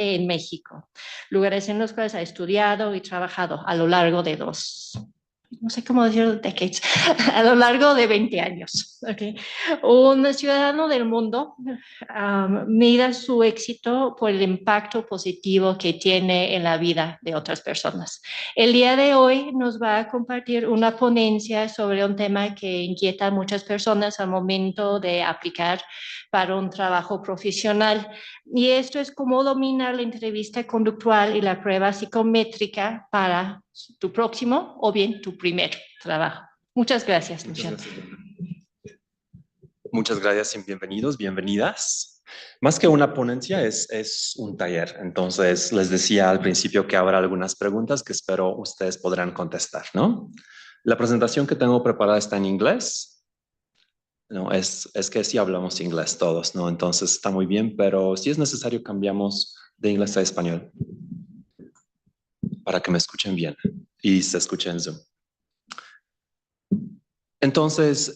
en México, lugares en los cuales ha estudiado y trabajado a lo largo de no sé cómo decirlo, decades, a lo largo de 20 años. ¿Okay? Un ciudadano del mundo mira su éxito por el impacto positivo que tiene en la vida de otras personas. El día de hoy nos va a compartir una ponencia sobre un tema que inquieta a muchas personas al momento de aplicar para un trabajo profesional. Y esto es cómo dominar la entrevista conductual y la prueba psicométrica para tu próximo o bien tu primer trabajo. Muchas gracias, Luciano. Muchas gracias y bienvenidos, bienvenidas. Más que una ponencia, es un taller. Entonces, les decía al principio que habrá algunas preguntas que espero ustedes podrán contestar, ¿no? La presentación que tengo preparada está en inglés. No, es que sí hablamos inglés todos, ¿no? Entonces está muy bien, pero si es necesario cambiamos de inglés a español para que me escuchen bien y se escuchen en Zoom. Entonces,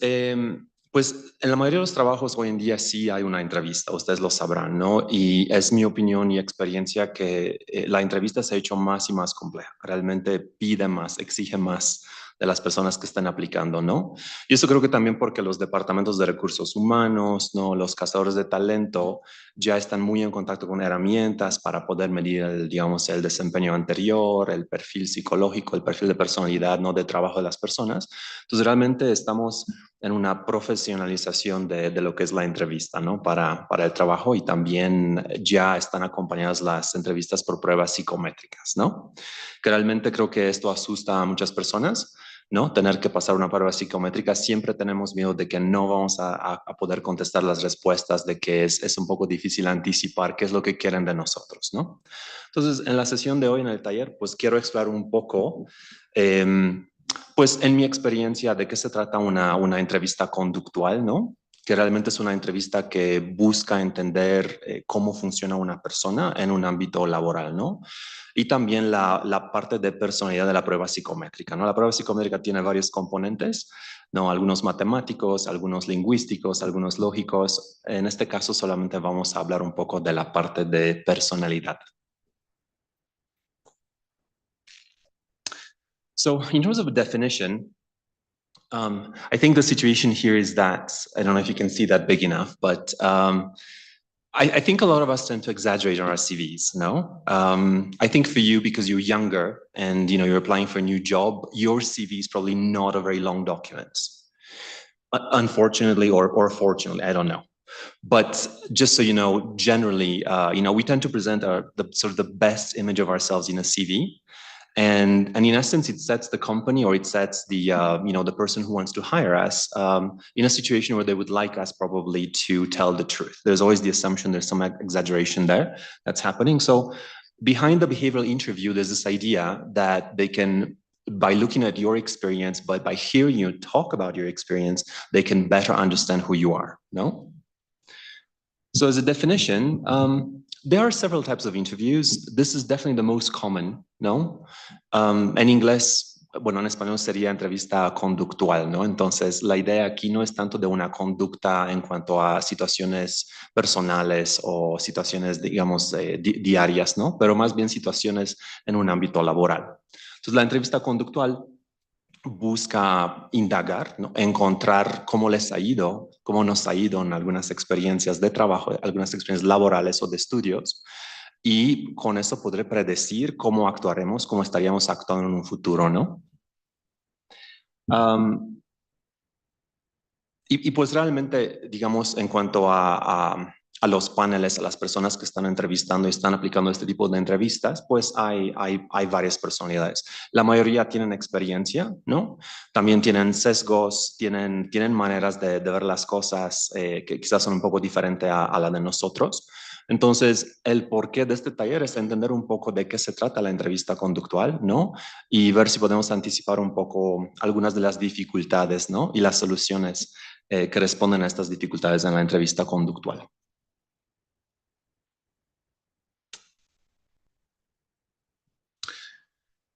pues en la mayoría de los trabajos hoy en día sí hay una entrevista, ustedes lo sabrán, ¿no? Y es mi opinión y experiencia que la entrevista se ha hecho más y más compleja, realmente pide más, exige más de las personas que están aplicando, ¿no? Y eso creo que también porque los departamentos de recursos humanos, ¿no? Los cazadores de talento ya están muy en contacto con herramientas para poder medir, digamos, el desempeño anterior, el perfil psicológico, el perfil de personalidad, ¿no? De trabajo de las personas. Entonces realmente estamos en una profesionalización de lo que es la entrevista, ¿no? Para el trabajo y también ya están acompañadas las entrevistas por pruebas psicométricas, ¿no? Que realmente creo que esto asusta a muchas personas, ¿no? Tener que pasar una prueba psicométrica, siempre tenemos miedo de que no vamos a poder contestar las respuestas, de que es un poco difícil anticipar qué es lo que quieren de nosotros, ¿no? Entonces, en la sesión de hoy en el taller, pues quiero explorar un poco pues en mi experiencia, ¿de qué se trata una entrevista conductual, no? Que realmente es una entrevista que busca entender cómo funciona una persona en un ámbito laboral, ¿no? Y también la parte de personalidad de la prueba psicométrica, ¿no? La prueba psicométrica tiene varios componentes, ¿no? Algunos matemáticos, algunos lingüísticos, algunos lógicos. En este caso solamente vamos a hablar un poco de la parte de personalidad. So in terms of a definition, I think the situation here is that, I don't know if you can see that big enough, but I think a lot of us tend to exaggerate on our CVs, no? I think for you, because you're younger and you're applying for a new job, your CV is probably not a very long document. Unfortunately or fortunately, I don't know. But just so you know, generally, we tend to present the best image of ourselves in a CV. And in essence, it sets the company or it sets the the person who wants to hire us in a situation where they would like us probably to tell the truth. There's always the assumption there's some exaggeration there that's happening. So behind the behavioral interview, there's this idea that they can, by looking at your experience, but by hearing you talk about your experience, they can better understand who you are, no? So as a definition, there are several types of interviews. This is definitely the most common, ¿no? En inglés, bueno, en español sería entrevista conductual, ¿no? Entonces, la idea aquí no es tanto de una conducta en cuanto a situaciones personales o situaciones, digamos, diarias, ¿no? Pero más bien situaciones en un ámbito laboral. Entonces, la entrevista conductual busca indagar, ¿no? Encontrar cómo les ha ido, cómo nos ha ido en algunas experiencias de trabajo, algunas experiencias laborales o de estudios, y con eso podré predecir cómo actuaremos, cómo estaríamos actuando en un futuro, ¿no? Y pues realmente, digamos, en cuanto a los paneles, a las personas que están entrevistando y están aplicando este tipo de entrevistas, pues hay varias personalidades. La mayoría tienen experiencia, ¿no? También tienen sesgos, tienen maneras de ver las cosas que quizás son un poco diferentes a la de nosotros. Entonces, el porqué de este taller es entender un poco de qué se trata la entrevista conductual, ¿no? Y ver si podemos anticipar un poco algunas de las dificultades, ¿no? Y las soluciones que responden a estas dificultades en la entrevista conductual.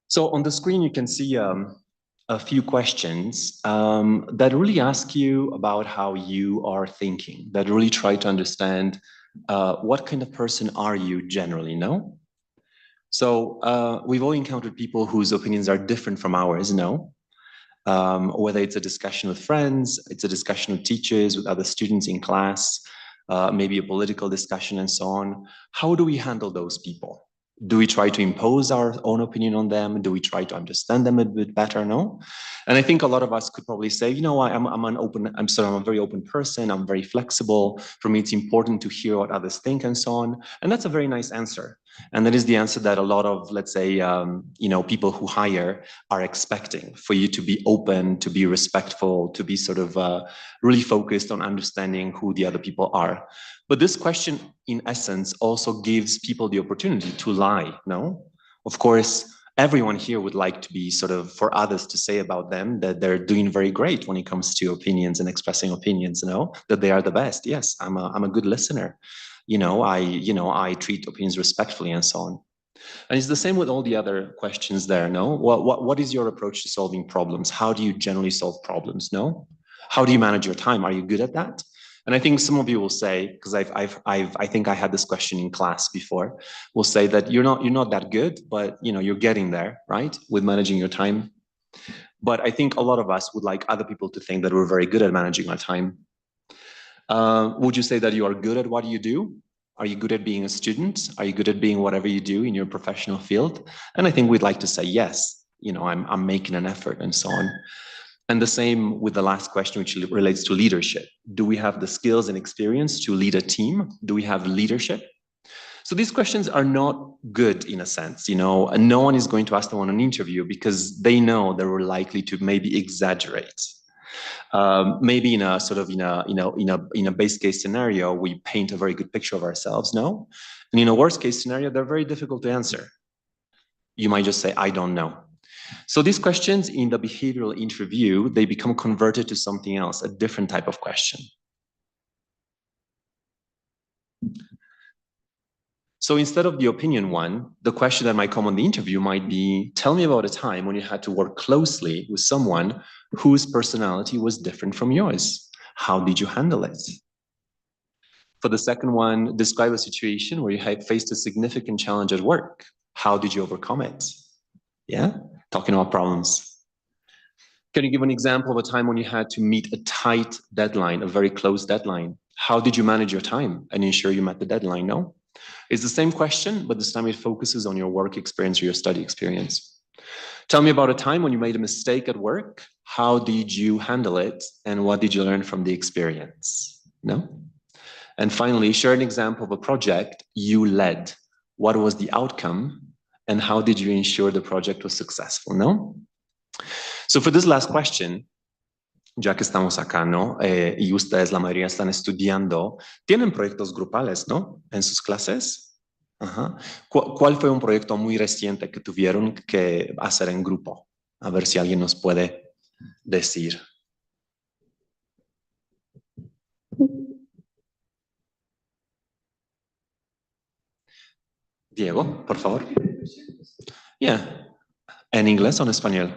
So on the screen, you can see a few questions that really ask you about how you are thinking, that really try to understand What kind of person are you generally, no? So we've all encountered people whose opinions are different from ours, no? Whether it's a discussion with friends, it's a discussion with teachers, with other students in class, maybe a political discussion and so on. How do we handle those people? Do we try to impose our own opinion on them? Do we try to understand them a bit better? No. And I think a lot of us could probably say, you know, I'm a very open person. I'm very flexible. For me, it's important to hear what others think and so on. And that's a very nice answer. And that is the answer that a lot of, let's say, you know, people who hire are expecting, for you to be open, to be respectful, to be sort of really focused on understanding who the other people are. But this question, in essence, also gives people the opportunity to lie, no? Of course, everyone here would like to be sort of, for others to say about them that they're doing very great when it comes to opinions and expressing opinions, no? That they are the best. Yes, I'm a good listener. I treat opinions respectfully and so on. And it's the same with all the other questions there, no? What is your approach to solving problems? How do you generally solve problems, no? How do you manage your time? Are you good at that? And I think some of you will say, because I think I had this question in class before, will say that you're not that good, but you're getting there, right? With managing your time. But I think a lot of us would like other people to think that we're very good at managing our time. Would you say that you are good at what you do? Are you good at being a student? Are you good at being whatever you do in your professional field? And I think we'd like to say yes. I'm making an effort and so on. And the same with the last question, which relates to leadership. Do we have the skills and experience to lead a team? Do we have leadership? So these questions are not good in a sense, and no one is going to ask them on an interview because they know they were likely to maybe exaggerate. Maybe in a sort of in a base case scenario, we paint a very good picture of ourselves, no? And in a worst case scenario, they're very difficult to answer. You might just say, I don't know. So these questions in the behavioral interview, they become converted to something else, a different type of question. So instead of the opinion one, the question that might come on the interview might be, tell me about a time when you had to work closely with someone whose personality was different from yours. How did you handle it? For the second one, describe a situation where you had faced a significant challenge at work. How did you overcome it? Yeah, talking about problems. Can you give an example of a time when you had to meet a tight deadline, a very close deadline? How did you manage your time and ensure you met the deadline? No? It's the same question, but this time it focuses on your work experience or your study experience. Tell me about a time when you made a mistake at work. How did you handle it? And what did you learn from the experience? No? And finally, share an example of a project you led. What was the outcome? And how did you ensure the project was successful? No? So for this last question, ya que estamos acá, ¿no? Y ustedes, la mayoría están estudiando, tienen proyectos grupales, ¿no? En sus clases. Ajá. ¿Cuál fue un proyecto muy reciente que tuvieron que hacer en grupo? A ver si alguien nos puede decir. Diego, por favor. Yeah. ¿En inglés o en español?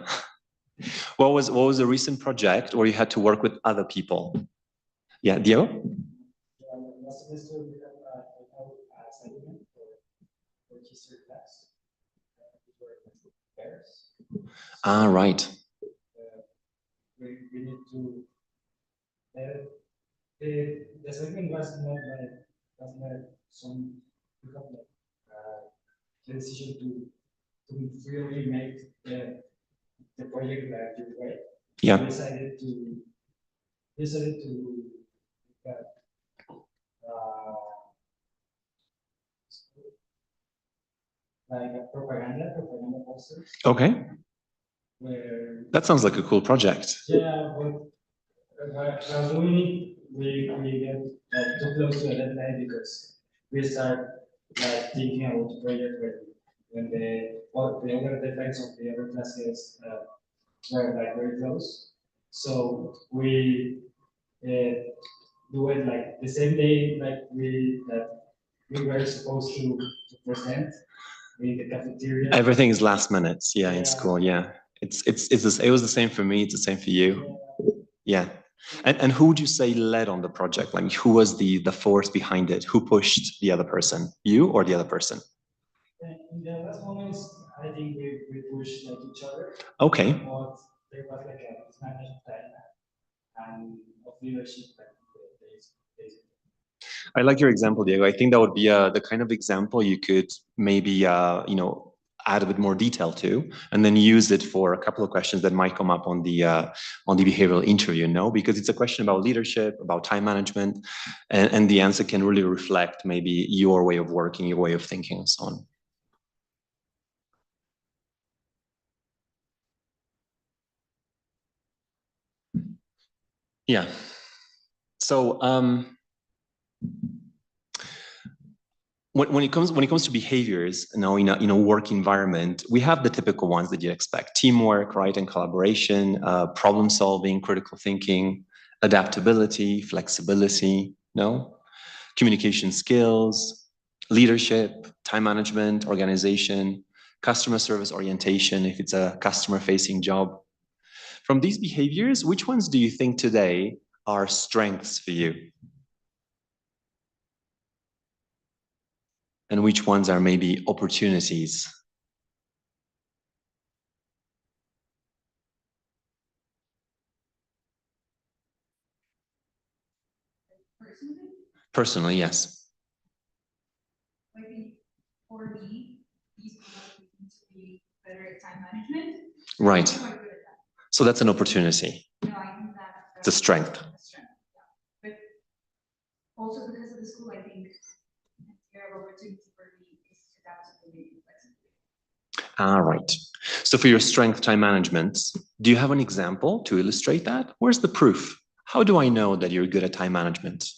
What was a recent project where you had to work with other people? Yeah, Diego? Last semester we had a assignment for history class. Ah, right. We need to. The assignment was not some we have the decision to really make the project like your way. Yeah. We decided to like a propaganda posters. Okay. Where that sounds like a cool project. Yeah, but doing it, we get too close to the deadline because we start thinking about the project when the other deadlines of the other classes were very close. So we do it the same day we were supposed to present in the cafeteria. Everything is last minutes, in school, yeah. It was the same for me, it's the same for you. Yeah. And who would you say led on the project? Like who was the force behind it? Who pushed the other person? You or the other person? In the last moments, I think we pushed like each other. Okay. But there was like a mismanaged time and of leadership like days. I like your example, Diego. I think that would be the kind of example you could maybe, you know, add a bit more detail to, and then use it for a couple of questions that might come up on the behavioral interview, no? Because it's a question about leadership, about time management, and the answer can really reflect maybe your way of working, your way of thinking, and so on. Yeah. So when it comes to behaviors, you know, in a work environment, we have the typical ones that you expect: teamwork, right, and collaboration, problem solving, critical thinking, adaptability, flexibility, no, communication skills, leadership, time management, organization, customer service orientation, if it's a customer-facing job. From these behaviors, which ones do you think today are strengths for you? And which ones are maybe opportunities? Personally, yes. I think for me, these skills need to be better at time management. Right. I'm quite good at that. So that's an opportunity. No, I think that It's a strength. a strength, yeah. But also because of the school, I think the area of opportunity for me is adaptability and flexibility. Ah, right. So for your strength, time management, do you have an example to illustrate that? Where's the proof? How do I know that you're good at time management?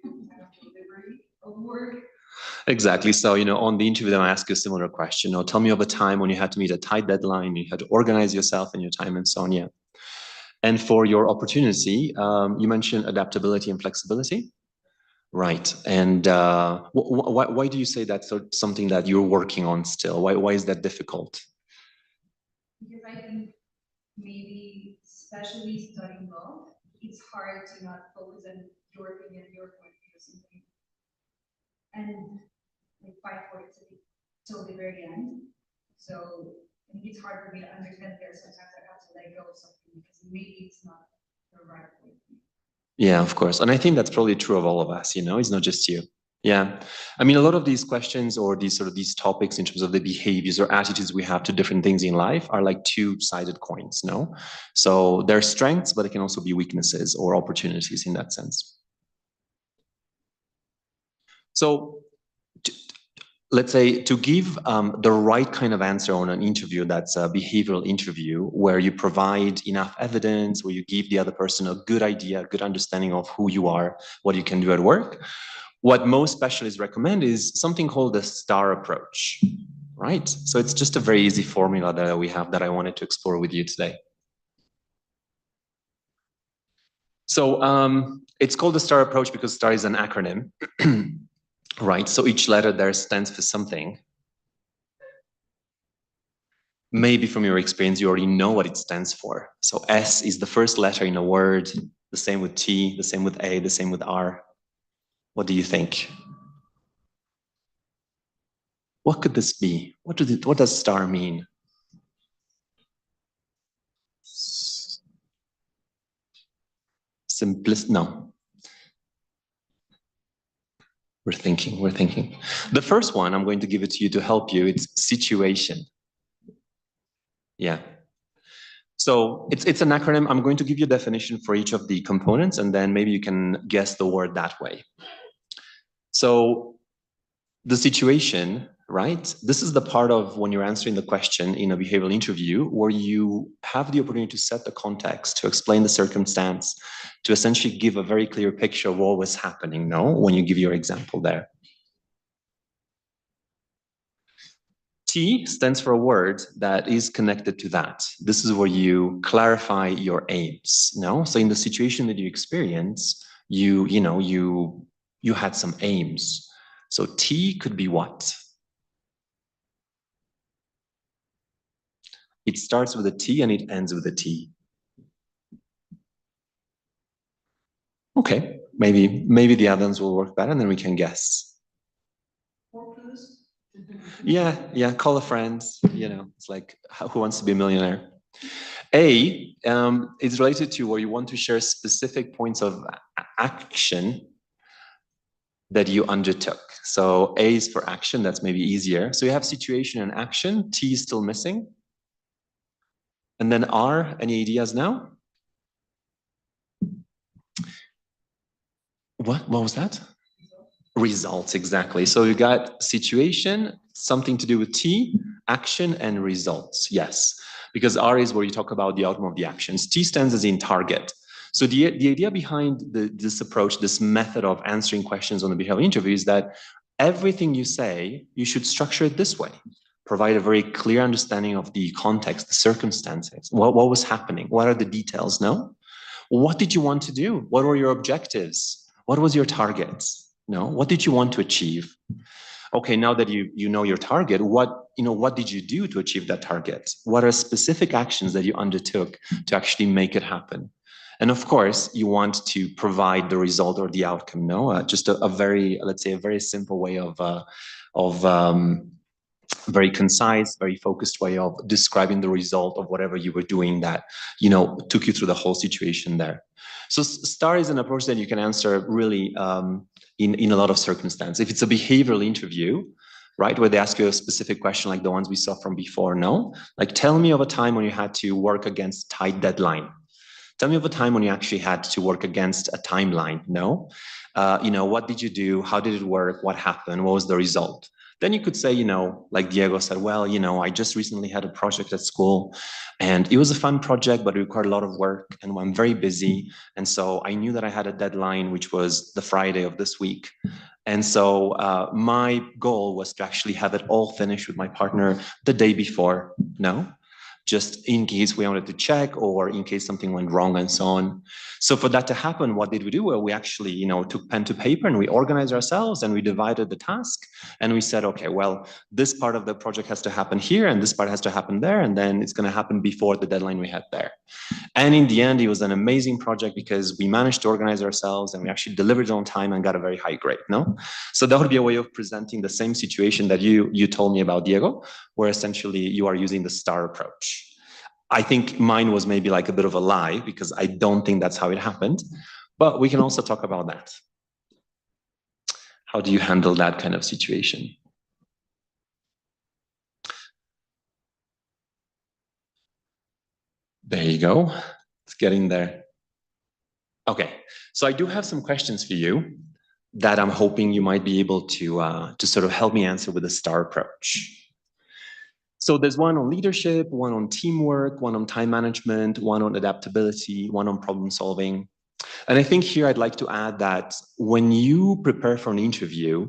Delivery of work. Exactly. So, you know, on the interview, then I ask you a similar question. You know, tell me of a time when you had to meet a tight deadline, you had to organize yourself and your time and so on. Yeah. And for your opportunity, you mentioned adaptability and flexibility. Right. And why do you say that's something that you're working on still? Why is that difficult? Because I think maybe, especially studying law, it's hard to not focus on your opinion, your point of view, or something, and like fight for it till the very end. So I think it's hard for me to understand there. Sometimes I have to let go of something because maybe it's not the right way. Yeah, of course. And I think that's probably true of all of us, you know, it's not just you. Yeah. I mean, a lot of these questions or these topics in terms of the behaviors or attitudes we have to different things in life are like two-sided coins, no? So they're strengths, but it can also be weaknesses or opportunities in that sense. So let's say to give the right kind of answer on an interview that's a behavioral interview where you provide enough evidence, where you give the other person a good idea, a good understanding of who you are, what you can do at work, what most specialists recommend is something called the STAR approach, right? So it's just a very easy formula that we have that I wanted to explore with you today. So it's called the STAR approach because STAR is an acronym. Right, so each letter there stands for something. Maybe from your experience, you already know what it stands for. So S is the first letter in a word, the same with T, the same with A, the same with R. What do you think? What could this be? What does STAR mean? No. We're thinking. The first one, I'm going to give it to you to help you. It's situation. Yeah. So it's an acronym. I'm going to give you a definition for each of the components, and then maybe you can guess the word that way. So the situation, right? This is the part of when you're answering the question in a behavioral interview where you have the opportunity to set the context, to explain the circumstance, to essentially give a very clear picture of what was happening, no? When you give your example there. T stands for a word that is connected to that. This is where you clarify your aims, no? So in the situation that you experience, you had some aims. So T could be what? It starts with a T and it ends with a T. Okay, maybe the others will work better and then we can guess. Yeah, call a friend, you know, it's like Who Wants to Be a Millionaire? A is related to where you want to share specific points of action that you undertook. So A is for action, that's maybe easier. So you have situation and action, T is still missing. And then R, any ideas now? What was that? Results, exactly. So you got situation, something to do with T, action and results, yes. Because R is where you talk about the outcome of the actions. T stands as in target. So the idea behind this approach, this method of answering questions on the behavioral interview is that everything you say, you should structure it this way. Provide a very clear understanding of the context, the circumstances, what was happening, what are the details, no? What did you want to do? What were your objectives? What was your targets? No, what did you want to achieve? Okay, now that you know your target, what did you do to achieve that target? What are specific actions that you undertook to actually make it happen? And of course, you want to provide the result or the outcome. No, just a very, let's say, a very simple way of very concise, very focused way of describing the result of whatever you were doing that, took you through the whole situation there. So STAR is an approach that you can answer really in a lot of circumstances. If it's a behavioral interview, right, where they ask you a specific question like the ones we saw from before, no? Like, tell me of a time when you had to work against a tight deadline. Tell me of a time when you actually had to work against a timeline, no? What did you do? How did it work? What happened? What was the result? Then you could say, like Diego said, well, I just recently had a project at school and it was a fun project, but it required a lot of work and I'm very busy. And so I knew that I had a deadline, which was the Friday of this week. And so my goal was to actually have it all finished with my partner the day before, no? Just in case we wanted to check or in case something went wrong and so on. So for that to happen, what did we do? Well, we actually, took pen to paper and we organized ourselves and we divided the task and we said, okay, well, this part of the project has to happen here and this part has to happen there. And then it's going to happen before the deadline we had there. And in the end, it was an amazing project because we managed to organize ourselves and we actually delivered on time and got a very high grade, no? So that would be a way of presenting the same situation that you told me about, Diego, where essentially you are using the STAR approach. I think mine was maybe like a bit of a lie because I don't think that's how it happened, but we can also talk about that. How do you handle that kind of situation? There you go. It's getting there. Okay, so I do have some questions for you that I'm hoping you might be able to sort of help me answer with the STAR approach. So there's one on leadership, one on teamwork, one on time management, one on adaptability, one on problem solving. And I think here I'd like to add that when you prepare for an interview,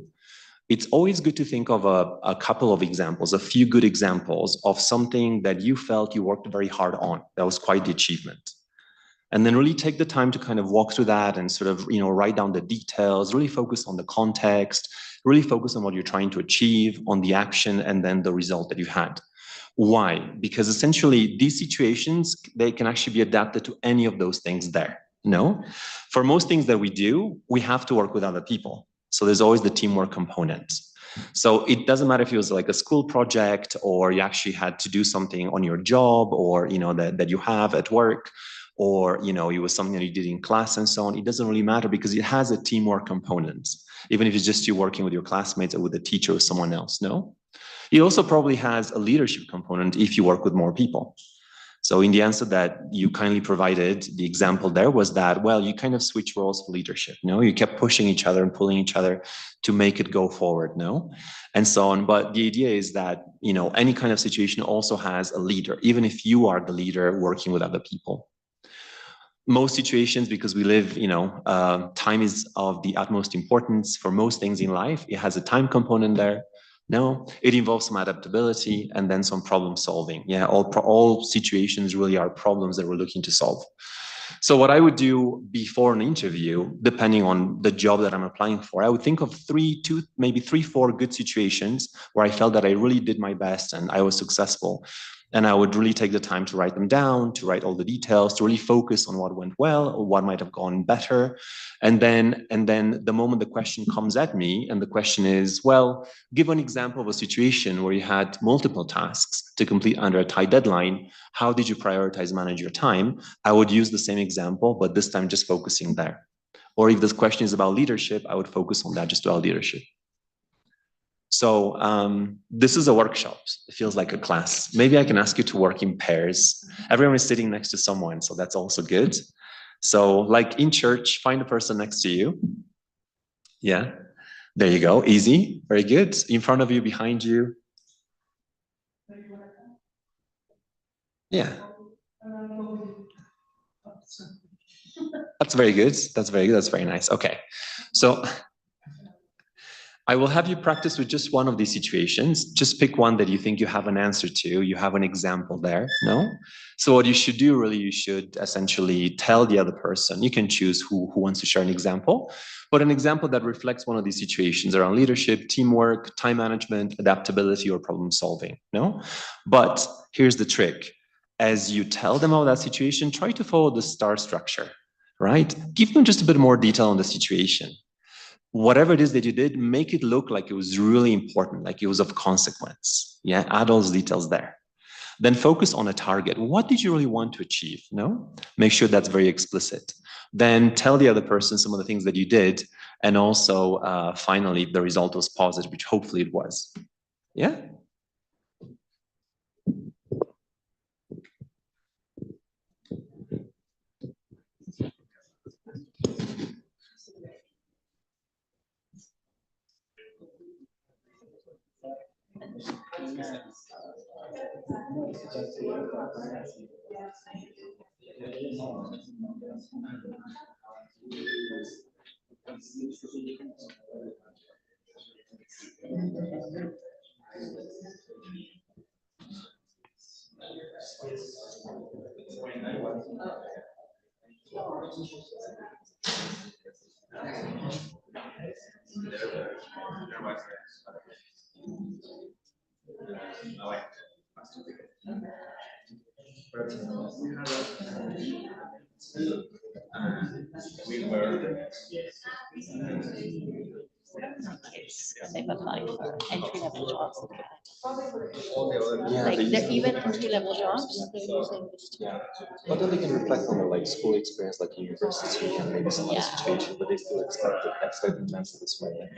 it's always good to think of a couple of examples, a few good examples of something that you felt you worked very hard on. That was quite the achievement. And then really take the time to kind of walk through that and sort of, write down the details, really focus on the context, really focus on what you're trying to achieve, on the action, and then the result that you had. Why? Because essentially these situations, they can actually be adapted to any of those things there. No? For most things that we do, we have to work with other people. So there's always the teamwork component. So it doesn't matter if it was like a school project or you actually had to do something on your job or, that you have at work, or, it was something that you did in class and so on. It doesn't really matter because it has a teamwork component, even if it's just you working with your classmates or with a teacher or someone else, no? It also probably has a leadership component if you work with more people. So in the answer that you kindly provided, the example there was that, well, you kind of switch roles for leadership, no? You kept pushing each other and pulling each other to make it go forward, no? And so on. But the idea is that, any kind of situation also has a leader, even if you are the leader working with other people. Most situations, because we live, time is of the utmost importance for most things in life. It has a time component there. No, it involves some adaptability and then some problem solving. Yeah, all situations really are problems that we're looking to solve. So what I would do before an interview, depending on the job that I'm applying for, I would think of maybe three, four good situations where I felt that I really did my best and I was successful. And I would really take the time to write them down, to write all the details, to really focus on what went well or what might have gone better. And then the moment the question comes at me and the question is, well, give an example of a situation where you had multiple tasks to complete under a tight deadline. How did you prioritize, manage your time? I would use the same example, but this time just focusing there. Or if this question is about leadership, I would focus on that, just about leadership. So this is a workshop. It feels like a class. Maybe I can ask you to work in pairs. Everyone is sitting next to someone, so that's also good. So like in church, find a person next to you. Yeah, there you go. Easy, very good. In front of you, behind you. Yeah. That's very good. That's very good. That's very nice. Okay. So I will have you practice with just one of these situations. Just pick one that you think you have an answer to. You have an example there, no? So what you should do, really, you should essentially tell the other person. You can choose who wants to share an example, but an example that reflects one of these situations around leadership, teamwork, time management, adaptability, or problem solving, no? But here's the trick. As you tell them about that situation, try to follow the star structure, right? Give them just a bit more detail on the situation. Whatever it is that you did, make it look like it was really important, like it was of consequence. Yeah, add all those details there. Then focus on a target. What did you really want to achieve? No? Make sure that's very explicit. Then tell the other person some of the things that you did, and also finally, the result was positive, which hopefully it was. Yeah? They've applied for entry-level jobs. Yeah, Like they're even entry-level jobs, they're using this tool. yeah. But then they can reflect on their like school experience, like university and maybe some other situation, but they still expect them to answer this way.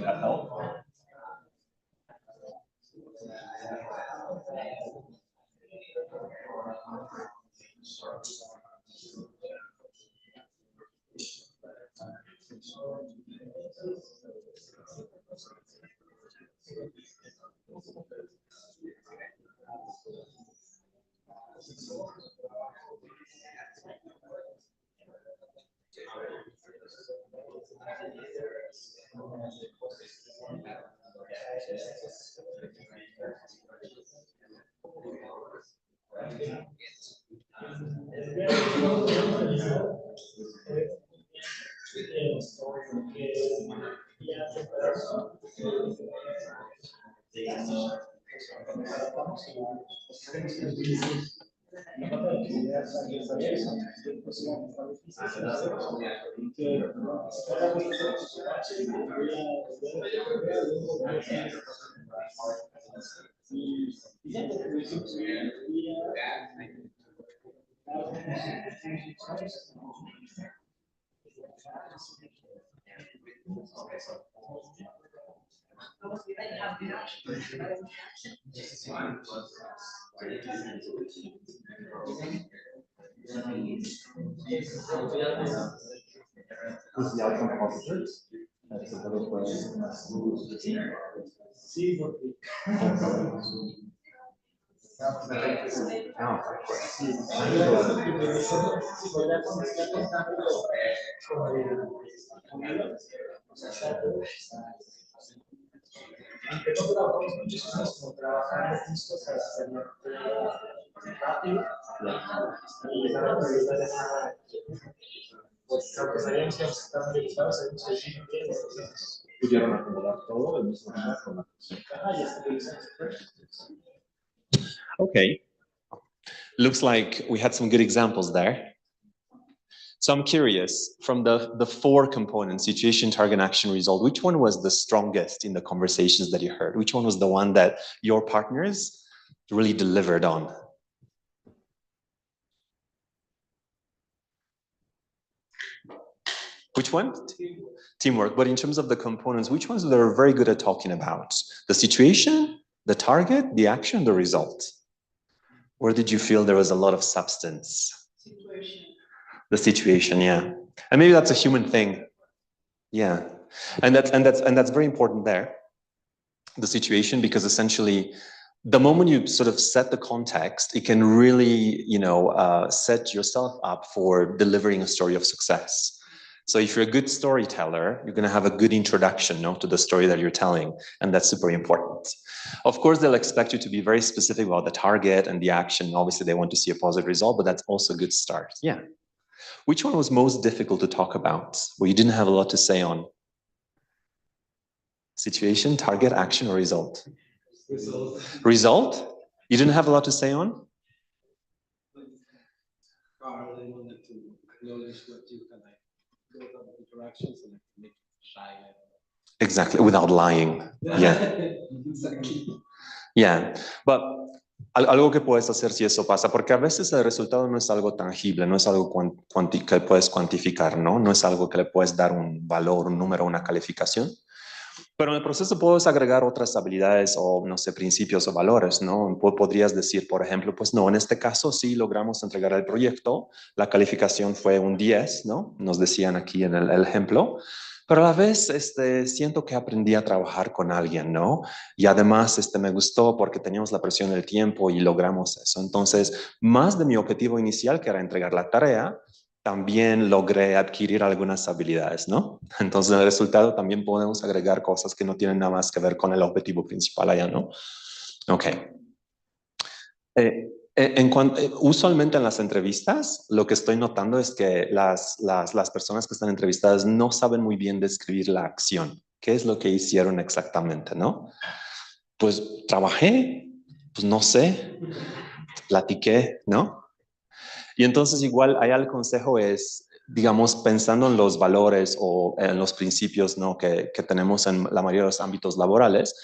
That help? Is the outcome positive? That's a better question. See what we Aunque no trabajamos muchas cosas como trabajar listos para hacerlo rápido, pues aunque sabíamos que estaban registrados, sabíamos que sí, pudieron acomodar todo el mismo día con la Okay. Looks like we had some good examples there. So I'm curious, from the four components, situation, target, action, result, which one was the strongest in the conversations that you heard? Which one was the one that your partners really delivered on? Which one? Teamwork. But in terms of the components, which ones they're very good at talking about? The situation, the target, the action, the result? Where did you feel there was a lot of substance? Situation. The situation, yeah. And maybe that's a human thing. Yeah. And that's very important there. The situation, because essentially the moment you sort of set the context, it can really, set yourself up for delivering a story of success. So if you're a good storyteller, you're going to have a good introduction, to the story that you're telling, and that's super important. Of course, they'll expect you to be very specific about the target and the action. Obviously, they want to see a positive result, but that's also a good start. Yeah. Which one was most difficult to talk about, where you didn't have a lot to say on? Situation, target, action, or result? Result? You didn't have a lot to say on? They wanted to acknowledge what you can build up interactions and make it shy. Exactly, without lying. Yeah. Exactly. Yeah, but algo que puedes hacer si eso pasa, porque a veces el resultado no es algo tangible, no es algo que puedes cuantificar, ¿no? No es algo que le puedes dar un valor, un número, una calificación. Pero en el proceso puedes agregar otras habilidades o, no sé, principios o valores, ¿no? Podrías decir, por ejemplo, pues no, en este caso sí logramos entregar el proyecto, la calificación fue un 10, ¿no? Nos decían aquí en el ejemplo, pero a la vez siento que aprendí a trabajar con alguien, ¿no? Y además me gustó porque teníamos la presión del tiempo y logramos eso. Entonces, más de mi objetivo inicial, que era entregar la tarea, también logré adquirir algunas habilidades, ¿no? Entonces, en el resultado también podemos agregar cosas que no tienen nada más que ver con el objetivo principal allá, ¿no? Ok. Usualmente en las entrevistas, lo que estoy notando es que las personas que están entrevistadas no saben muy bien describir la acción. ¿Qué es lo que hicieron exactamente, no? Pues trabajé, pues no sé, platiqué, ¿no? Y entonces igual allá el consejo es, digamos, pensando en los valores o en los principios, ¿no? que tenemos en la mayoría de los ámbitos laborales,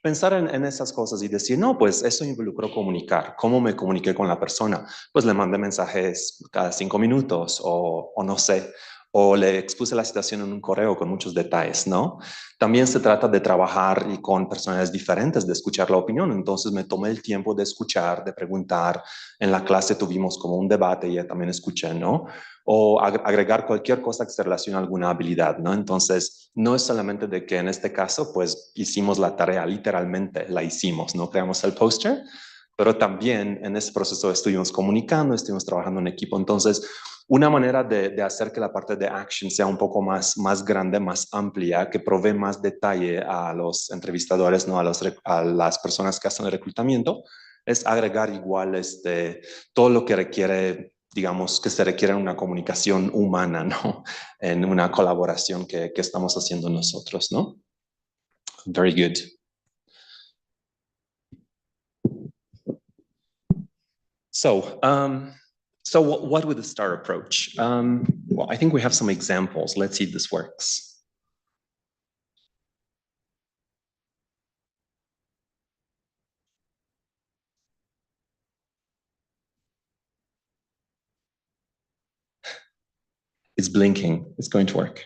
pensar en esas cosas y decir, no, pues eso involucró comunicar. ¿Cómo me comuniqué con la persona? Pues le mandé mensajes cada 5 minutos o no sé, o le expuse la situación en un correo con muchos detalles, ¿no? También se trata de trabajar y con personas diferentes, de escuchar la opinión. Entonces me tomé el tiempo de escuchar, de preguntar. En la clase tuvimos como un debate y ya también escuché, ¿no? O agregar cualquier cosa que se relacione a alguna habilidad, ¿no? Entonces, no es solamente de que en este caso, pues, hicimos la tarea, literalmente la hicimos, ¿no? Creamos el póster, pero también en ese proceso estuvimos comunicando, estuvimos trabajando en equipo. Entonces, una manera de hacer que la parte de action sea un poco más grande, más amplia, que provee más detalle a los entrevistadores, ¿no? A las personas que hacen el reclutamiento, es agregar igual todo lo que requiere, digamos, que se requiere en una comunicación humana, ¿no? En una colaboración que estamos haciendo nosotros, ¿no? Very good. So what would the STAR approach? Well, I think we have some examples. Let's see if this works. It's blinking. It's going to work.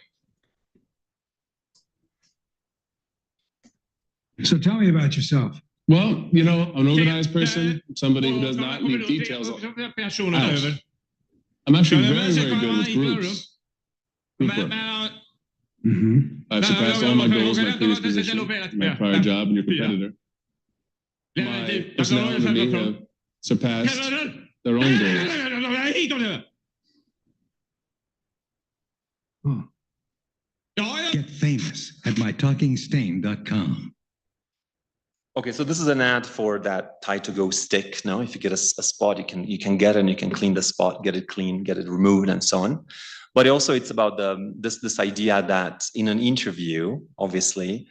So tell me about yourself. Well, you know, I'm an organized person, somebody who does not leave details. Ouch. I'm actually very, very good with groups. Group work. I've surpassed all my goals in my previous position, my prior job, and your competitor. My personnel and me have surpassed their own goals. Oh. Get famous at mytalkingstain.com. Okay, so this is an ad for that Tide to Go stick. No, if you get a spot, you can get it and you can clean the spot, get it clean, get it removed, and so on. But also, it's about this idea that in an interview, obviously,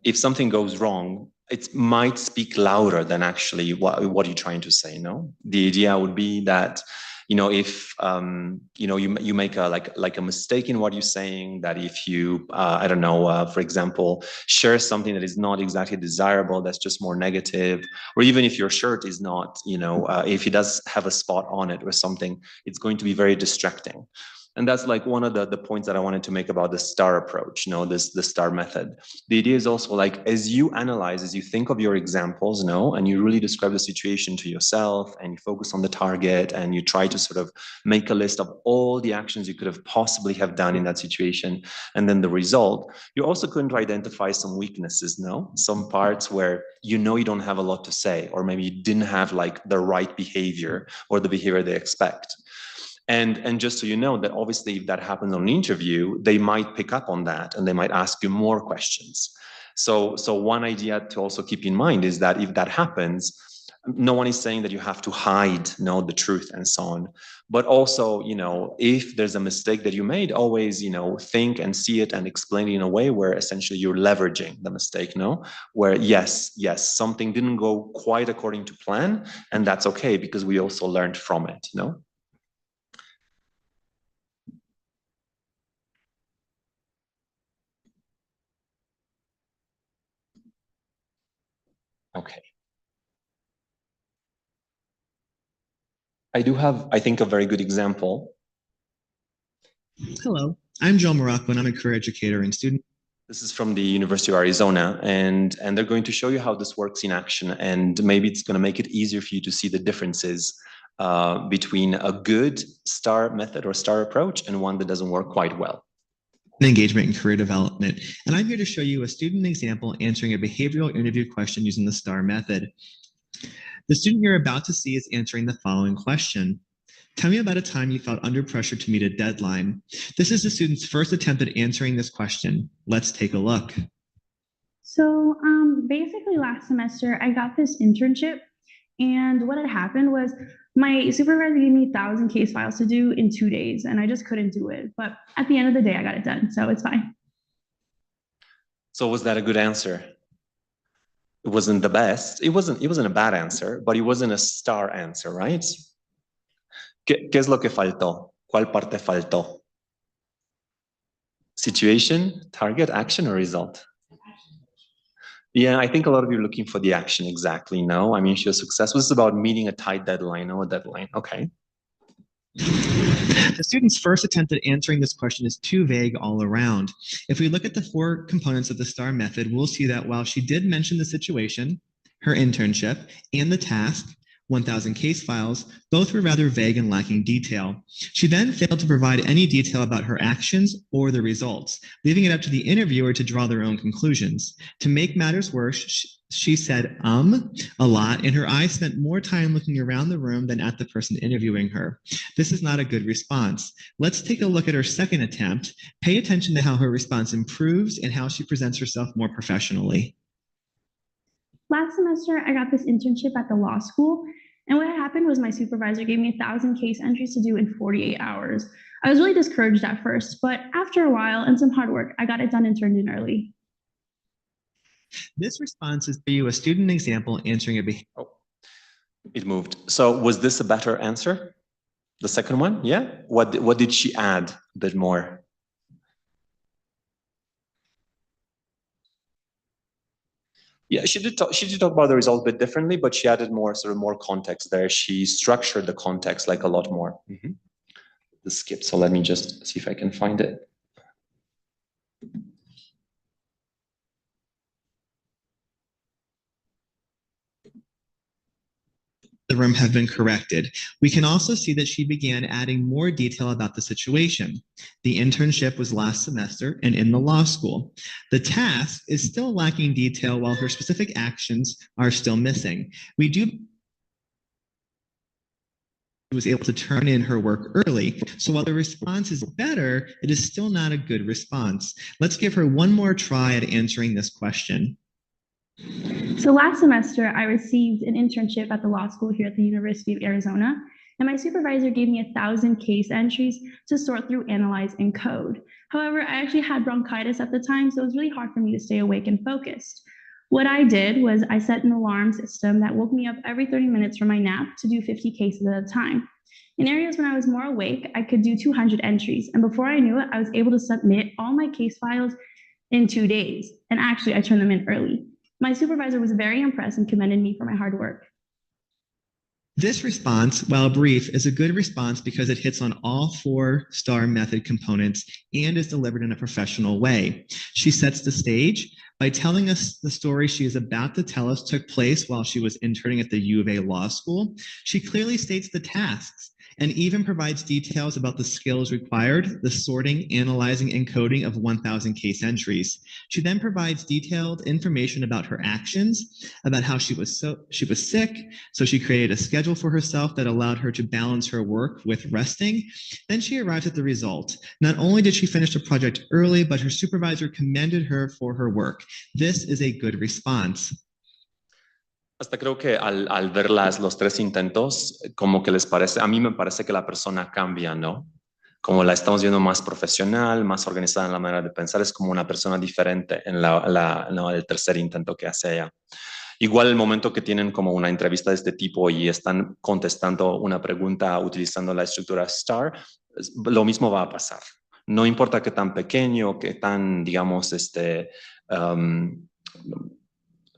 if something goes wrong, it might speak louder than actually what you're trying to say. No, the idea would be that, you know, if you know, you make a mistake in what you're saying, that if you I don't know, for example, share something that is not exactly desirable, that's just more negative, or even if your shirt is not, you know, if it does have a spot on it or something, it's going to be very distracting. And that's like one of the points that I wanted to make about the STAR approach, you know, the STAR method. The idea is also like, as you analyze, as you think of your examples, you know, and you really describe the situation to yourself and you focus on the target and you try to sort of make a list of all the actions you could have possibly have done in that situation. And then the result, you're also going to identify some weaknesses, no? Some parts where you know you don't have a lot to say, or maybe you didn't have like the right behavior or the behavior they expect. And just so you know that obviously if that happens on an interview, they might pick up on that and they might ask you more questions. So one idea to also keep in mind is that if that happens, no one is saying that you have to hide, you know, the truth and so on. But also, you know, if there's a mistake that you made, always, you know, think and see it and explain it in a way where essentially you're leveraging the mistake, no? Where yes, something didn't go quite according to plan, and that's okay because we also learned from it, you know? Okay. I do have, I think, a very good example. Hello, I'm Joe Morocco, and I'm a career educator and student. This is from the University of Arizona, and they're going to show you how this works in action, and maybe it's going to make it easier for you to see the differences between a good STAR method or STAR approach and one that doesn't work quite well. Engagement and career development. And I'm here to show you a student example answering a behavioral interview question using the STAR method. The student you're about to see is answering the following question. Tell me about a time you felt under pressure to meet a deadline. This is the student's first attempt at answering this question. Let's take a look. So basically last semester, I got this internship, and what had happened was my supervisor gave me 1,000 case files to do in 2 days, and I just couldn't do it. But at the end of the day, I got it done, so it's fine. So was that a good answer? It wasn't the best. It wasn't a bad answer, but it wasn't a STAR answer, right? ¿Qué es lo que faltó? ¿Cuál parte faltó? Situation, target, action, or result? Yeah, I think a lot of you are looking for the action exactly. No, I mean, she was successful. This is about meeting a tight deadline or a deadline. Okay. The student's first attempt at answering this question is too vague all around. If we look at the 4 components of the STAR method, we'll see that while she did mention the situation, her internship, and the task, 1,000 case files, both were rather vague and lacking detail. She then failed to provide any detail about her actions or the results, leaving it up to the interviewer to draw their own conclusions. To make matters worse, she said a lot, and her eyes spent more time looking around the room than at the person interviewing her. This is not a good response. Let's take a look at her second attempt. Pay attention to how her response improves and how she presents herself more professionally. Last semester, I got this internship at the law school, and what happened was my supervisor gave me 1,000 case entries to do in 48 hours. I was really discouraged at first, but after a while and some hard work, I got it done and turned in early. This response is for you a student example answering a behavior. Oh, it moved. So was this a better answer? The second one? Yeah? What did she add a bit more? Yeah, she did talk about the result a bit differently, but she added more context there. She structured the context like a lot more. The skip. So let me just see if I can find it. the room have been corrected. We can also see that she began adding more detail about the situation. The internship was last semester and in the law school. The task is still lacking detail while her specific actions are still missing. We do was able to turn in her work early. So while the response is better, it is still not a good response. Let's give her one more try at answering this question. So last semester, I received an internship at the law school here at the University of Arizona, and my supervisor gave me 1,000 case entries to sort through, analyze, and code. However, I actually had bronchitis at the time, so it was really hard for me to stay awake and focused. What I did was I set an alarm system that woke me up every 30 minutes from my nap to do 50 cases at a time. In areas when I was more awake, I could do 200 entries, and before I knew it, I was able to submit all my case files in 2 days, and actually I turned them in early. My supervisor was very impressed and commended me for my hard work. This response, while brief, is a good response because it hits on all 4 STAR method components and is delivered in a professional way. She sets the stage by telling us the story she is about to tell us took place while she was interning at the U of A Law School. She clearly states the tasks and even provides details about the skills required, the sorting, analyzing, and coding of 1,000 case entries. She then provides detailed information about her actions, about how she was sick, so she created a schedule for herself that allowed her to balance her work with resting. Then she arrives at the result. Not only did she finish the project early, but her supervisor commended her for her work. This is a good response. Hasta creo que al ver los 3 intentos, como que les parece, a mí me parece que la persona cambia, ¿no? Como la estamos viendo más profesional, más organizada en la manera de pensar, es como una persona diferente en el tercer intento que hace ella. Igual el momento que tienen como una entrevista de este tipo y están contestando una pregunta utilizando la estructura STAR, lo mismo va a pasar. No importa qué tan pequeño, qué tan, digamos,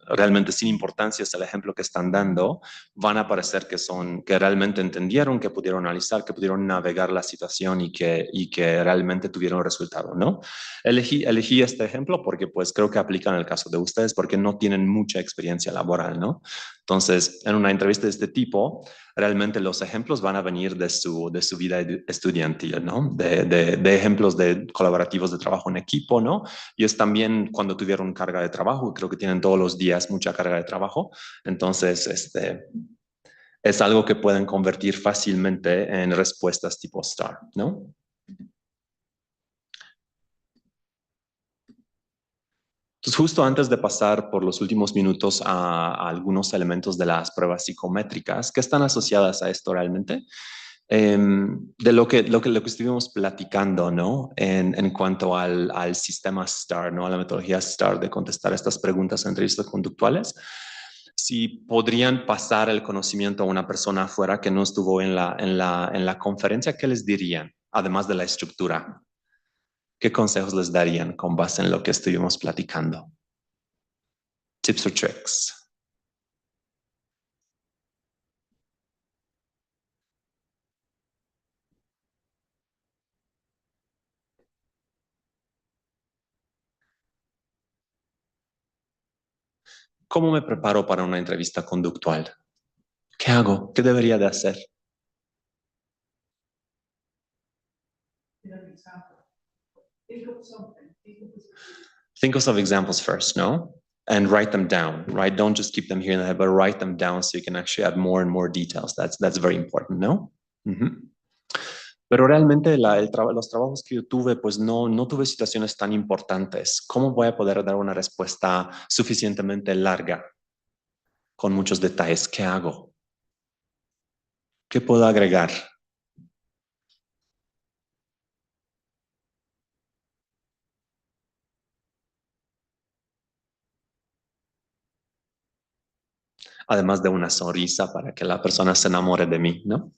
realmente sin importancia es el ejemplo que están dando, van a parecer que realmente entendieron, que pudieron analizar, que pudieron navegar la situación y que realmente tuvieron resultado, ¿no? Elegí este ejemplo porque pues creo que aplica en el caso de ustedes porque no tienen mucha experiencia laboral, ¿no? Entonces, en una entrevista de este tipo, realmente los ejemplos van a venir de su vida estudiantil, ¿no? De ejemplos de colaborativos de trabajo en equipo, ¿no? Y es también cuando tuvieron carga de trabajo, creo que tienen todos los días mucha carga de trabajo, entonces es algo que pueden convertir fácilmente en respuestas tipo STAR, ¿no? Entonces, justo antes de pasar por los últimos minutos a algunos elementos de las pruebas psicométricas que están asociadas a esto realmente, de lo que estuvimos platicando, ¿no? En cuanto al sistema STAR, ¿no? A la metodología STAR de contestar estas preguntas en entrevistas conductuales, si podrían pasar el conocimiento a una persona afuera que no estuvo en la conferencia, ¿qué les dirían? Además de la estructura. ¿Qué consejos les darían con base en lo que estuvimos platicando? Tips or tricks. ¿Cómo me preparo para una entrevista conductual? ¿Qué hago? ¿Qué debería de hacer? Think of some examples first, no? And write them down, right? Don't just keep them here in the head, but write them down so you can actually add more and more details. That's very important, no? Pero realmente los trabajos que yo tuve, pues no tuve situaciones tan importantes. ¿Cómo voy a poder dar una respuesta suficientemente larga con muchos detalles? ¿Qué hago? ¿Qué puedo agregar? Además de una sonrisa para que la persona se enamore de mí, ¿no?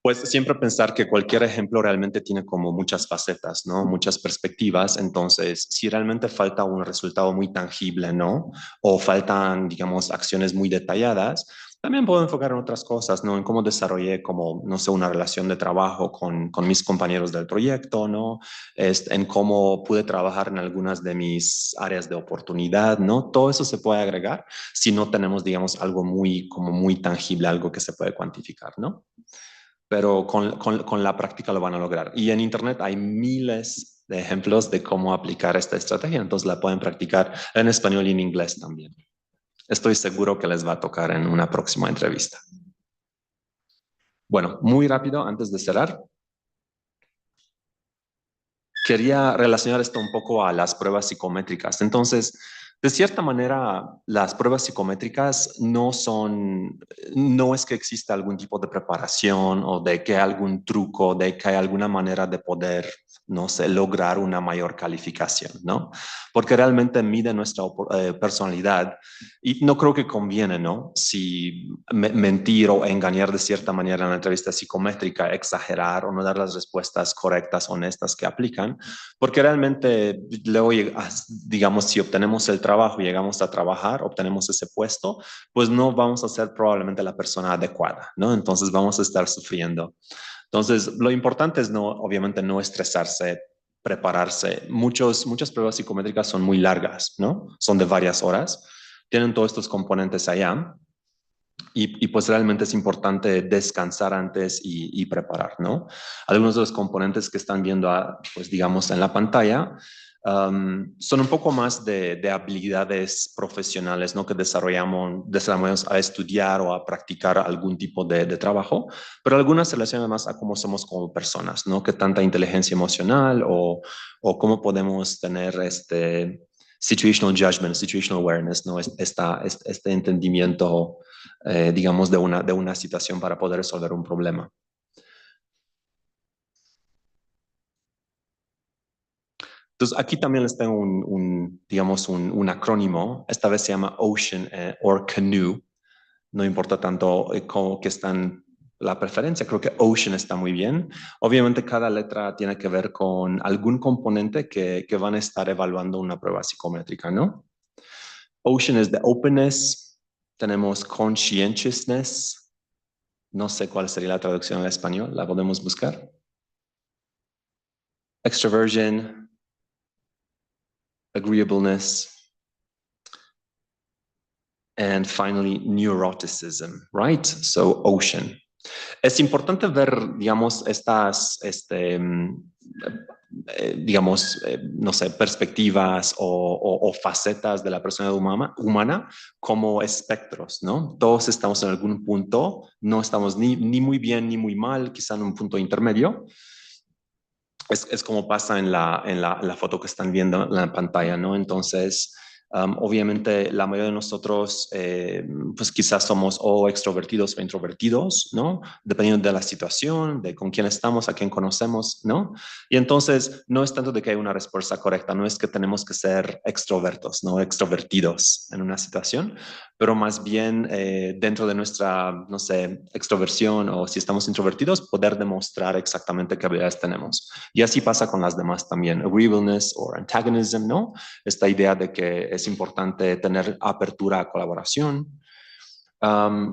Pues siempre pensar que cualquier ejemplo realmente tiene como muchas facetas, ¿no? Muchas perspectivas. Entonces, si realmente falta un resultado muy tangible, ¿no? O faltan, digamos, acciones muy detalladas, También puedo enfocar en otras cosas, ¿no? En cómo desarrollé como, no sé, una relación de trabajo con mis compañeros del proyecto, ¿no? En cómo pude trabajar en algunas de mis áreas de oportunidad, ¿no? Todo eso se puede agregar si no tenemos, digamos, algo muy, como muy tangible, algo que se puede cuantificar, ¿no? Pero con la práctica lo van a lograr. Y en Internet hay miles de ejemplos de cómo aplicar esta estrategia, entonces la pueden practicar en español y en inglés también. Estoy seguro que les va a tocar en una próxima entrevista. Bueno, muy rápido, antes de cerrar, quería relacionar esto un poco a las pruebas psicométricas. Entonces, de cierta manera, las pruebas psicométricas no es que exista algún tipo de preparación o de que hay algún truco, de que hay alguna manera de poder, no sé, lograr una mayor calificación, ¿no? Porque realmente mide nuestra personalidad y no creo que conviene, ¿no? Si mentir o engañar de cierta manera en la entrevista psicométrica, exagerar o no dar las respuestas correctas, honestas que aplican, porque realmente luego, digamos, si obtenemos el trabajo y llegamos a trabajar, obtenemos ese puesto, pues no vamos a ser probablemente la persona adecuada, ¿no? Entonces vamos a estar sufriendo. Entonces, lo importante es no, obviamente, no estresarse, prepararse. Muchas pruebas psicométricas son muy largas, ¿no? Son de varias horas. Tienen todos estos componentes allá. Y pues realmente es importante descansar antes y preparar, ¿no? Algunos de los componentes que están viendo, pues digamos, en la pantalla son un poco más de habilidades profesionales, ¿no? Que desarrollamos a estudiar o a practicar algún tipo de trabajo, pero algunas se relacionan más a cómo somos como personas, ¿no? Que tanta inteligencia emocional o cómo podemos tener situational judgment, situational awareness, ¿no? Este entendimiento, digamos, de una situación para poder resolver un problema. Entonces, aquí también les tengo digamos, un acrónimo. Esta vez se llama Ocean or Canoe. No importa tanto cómo que están la preferencia, creo que Ocean está muy bien. Obviamente cada letra tiene que ver con algún componente que van a estar evaluando una prueba psicométrica, ¿no? Ocean es de openness, tenemos conscientiousness, no sé cuál sería la traducción al español, la podemos buscar. Extroversion, agreeableness, and finally neuroticism, right? So ocean. Es importante ver, digamos, no sé, perspectivas o facetas de la personalidad humana como espectros, ¿no? Todos estamos en algún punto, no estamos ni muy bien ni muy mal, quizá en un punto intermedio. Es como pasa en la foto que están viendo en la pantalla, ¿no? Entonces, obviamente la mayoría de nosotros, pues quizás somos o extrovertidos o introvertidos, ¿no? Dependiendo de la situación, de con quién estamos, a quién conocemos, ¿no? Y entonces no es tanto de que hay una respuesta correcta, no es que tenemos que ser extrovertos, ¿no? Extrovertidos en una situación, pero más bien dentro de nuestra, no sé, extroversión o si estamos introvertidos, poder demostrar exactamente qué habilidades tenemos. Y así pasa con las demás también, agreeableness o antagonism, ¿no? Esta idea de que es importante tener apertura a colaboración.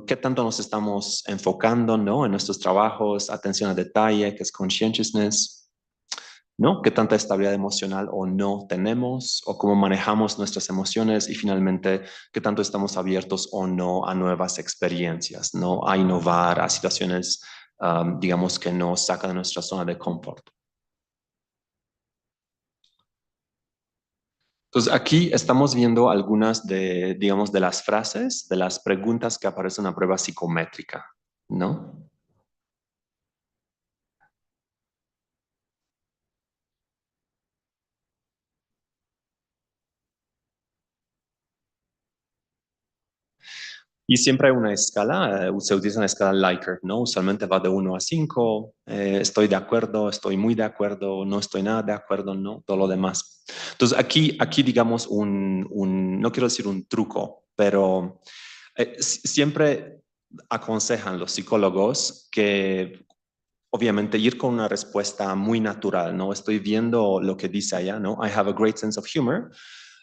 ¿Qué tanto nos estamos enfocando, ¿no? En nuestros trabajos, atención al detalle, que es conscientiousness, ¿no? ¿Qué tanta estabilidad emocional o no tenemos? ¿O cómo manejamos nuestras emociones? Y finalmente, ¿qué tanto estamos abiertos o no a nuevas experiencias, ¿no? A innovar, a situaciones, digamos, que nos sacan de nuestra zona de confort. Entonces, aquí estamos viendo algunas digamos, de las frases, de las preguntas que aparecen en la prueba psicométrica, ¿no? Y siempre hay una escala, se utiliza una escala Likert, ¿no? Usualmente va de 1 a 5, estoy de acuerdo, estoy muy de acuerdo, no estoy nada de acuerdo, no, todo lo demás. Entonces, aquí digamos, no quiero decir un truco, pero siempre aconsejan los psicólogos que obviamente ir con una respuesta muy natural, ¿no? Estoy viendo lo que dice allá, ¿no? I have a great sense of humor.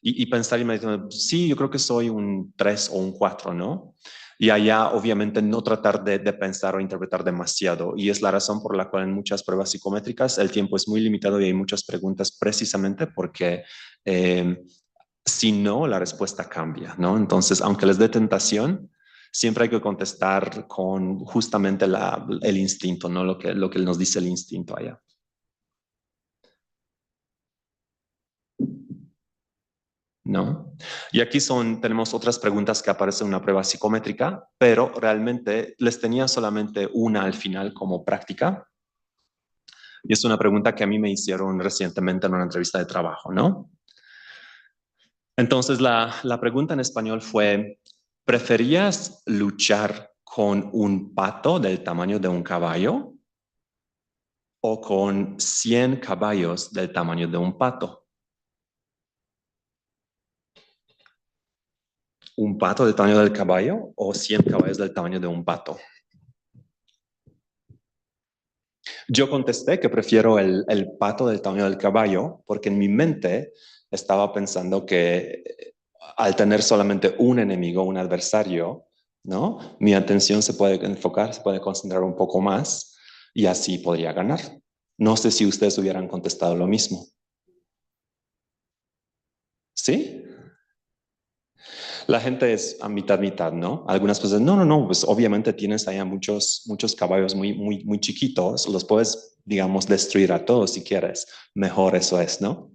Y pensar inmediatamente, sí, yo creo que soy un 3 o un 4, ¿no? Y allá, obviamente, no tratar de pensar o interpretar demasiado. Y es la razón por la cual en muchas pruebas psicométricas el tiempo es muy limitado y hay muchas preguntas precisamente porque si no, la respuesta cambia, ¿no? Entonces, aunque les dé tentación, siempre hay que contestar con justamente el instinto, ¿no? Lo que nos dice el instinto allá. ¿No? Y aquí tenemos otras preguntas que aparecen en una prueba psicométrica, pero realmente les tenía solamente una al final como práctica. Y es una pregunta que a mí me hicieron recientemente en una entrevista de trabajo, ¿no? Entonces, la pregunta en español fue, ¿preferías luchar con un pato del tamaño de un caballo o con 100 caballos del tamaño de un pato? ¿Un pato del tamaño del caballo o 100 caballos del tamaño de un pato? Yo contesté que prefiero el pato del tamaño del caballo porque en mi mente estaba pensando que al tener solamente un enemigo, un adversario, ¿no? Mi atención se puede enfocar, se puede concentrar un poco más y así podría ganar. No sé si ustedes hubieran contestado lo mismo. ¿Sí? La gente es a mitad, ¿no? Algunas personas, no, pues obviamente tienes allá muchos caballos muy chiquitos, los puedes, digamos, destruir a todos si quieres. Mejor eso es, ¿no?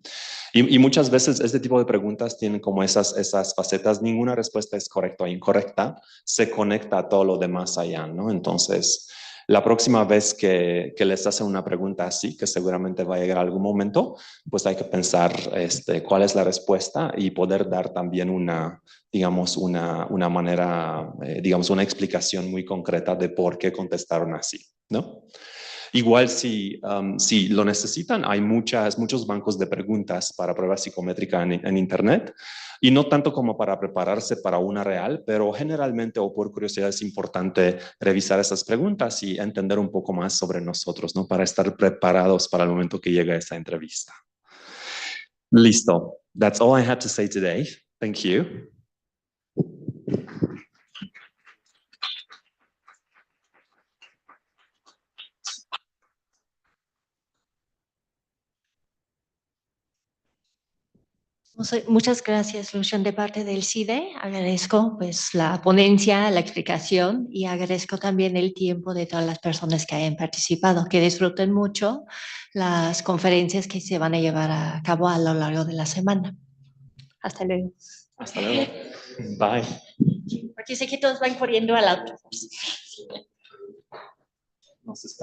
Y muchas veces este tipo de preguntas tienen como esas facetas, ninguna respuesta es correcta o incorrecta, se conecta a todo lo demás allá, ¿no? Entonces, la próxima vez que les hacen una pregunta así, que seguramente va a llegar algún momento, pues hay que pensar cuál es la respuesta y poder dar también digamos, una manera, digamos, una explicación muy concreta de por qué contestaron así, ¿no? Igual si lo necesitan, hay muchos bancos de preguntas para prueba psicométrica en Internet y no tanto como para prepararse para una real, pero generalmente o por curiosidad es importante revisar esas preguntas y entender un poco más sobre nosotros, ¿no? Para estar preparados para el momento que llegue esa entrevista. Listo. That's all I had to say today. Thank you. Muchas gracias, Lucian, de parte del CIDE. Agradezco pues la ponencia, la explicación y agradezco también el tiempo de todas las personas que hayan participado. Que disfruten mucho las conferencias que se van a llevar a cabo a lo largo de la semana. Hasta luego. Hasta luego. Bye. Porque sé que todos van corriendo a la otra. Nos está